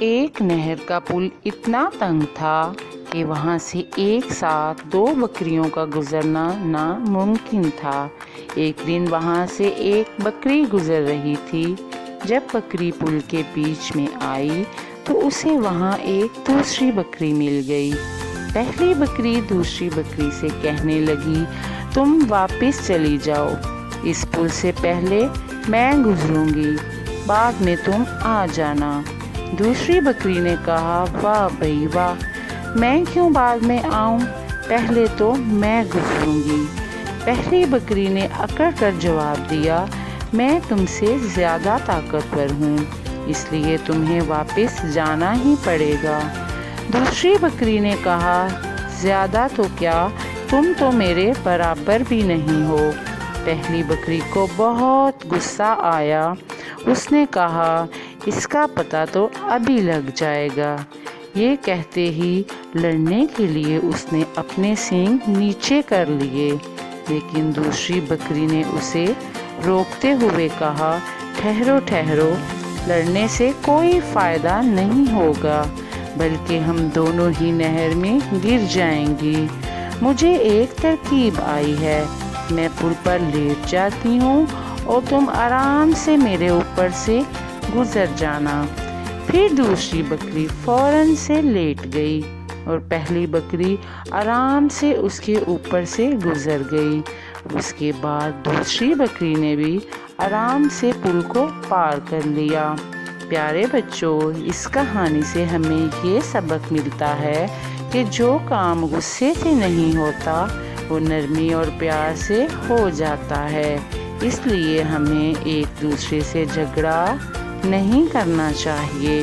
ایک نہر کا پل اتنا تنگ تھا کہ وہاں سے ایک ساتھ 2 بکریوں کا گزرنا ناممکن تھا۔ ایک دن وہاں سے ایک بکری گزر رہی تھی۔ جب بکری پل کے بیچ میں آئی تو اسے وہاں ایک دوسری بکری مل گئی۔ پہلی بکری دوسری بکری سے کہنے لگی، تم واپس چلی جاؤ، اس پل سے پہلے میں گزروں گی، بعد میں تم آ جانا۔ دوسری بکری نے کہا، واہ بھئی واہ، میں کیوں بعد میں آؤں، پہلے تو میں گزروں گی۔ پہلی بکری نے اکڑ کر جواب دیا، میں تم سے زیادہ طاقتور ہوں، اس لیے تمہیں واپس جانا ہی پڑے گا۔ دوسری بکری نے کہا، زیادہ تو کیا، تم تو میرے برابر بھی نہیں ہو۔ پہلی بکری کو بہت غصہ آیا۔ اس نے کہا، اس کا پتہ تو ابھی لگ جائے گا۔ یہ کہتے ہی لڑنے کے لیے اس نے اپنے سینگ نیچے کر لیے، لیکن دوسری بکری نے اسے روکتے ہوئے کہا، ٹھہرو ٹھہرو، لڑنے سے کوئی فائدہ نہیں ہوگا، بلکہ ہم دونوں ہی نہر میں گر جائیں گی۔ مجھے ایک ترکیب آئی ہے، میں پل پر لیٹ جاتی ہوں اور تم آرام سے میرے اوپر سے گزر جانا۔ پھر دوسری بکری فوراً سے لیٹ گئی اور پہلی بکری آرام سے اس کے اوپر سے گزر گئی۔ اس کے بعد دوسری بکری نے بھی آرام سے پل کو پار کر لیا۔ پیارے بچوں، اس کہانی سے ہمیں یہ سبق ملتا ہے کہ جو کام غصے سے نہیں ہوتا وہ نرمی اور پیار سے ہو جاتا ہے۔ اس لیے ہمیں ایک دوسرے سے جھگڑا نہیں کرنا چاہیے۔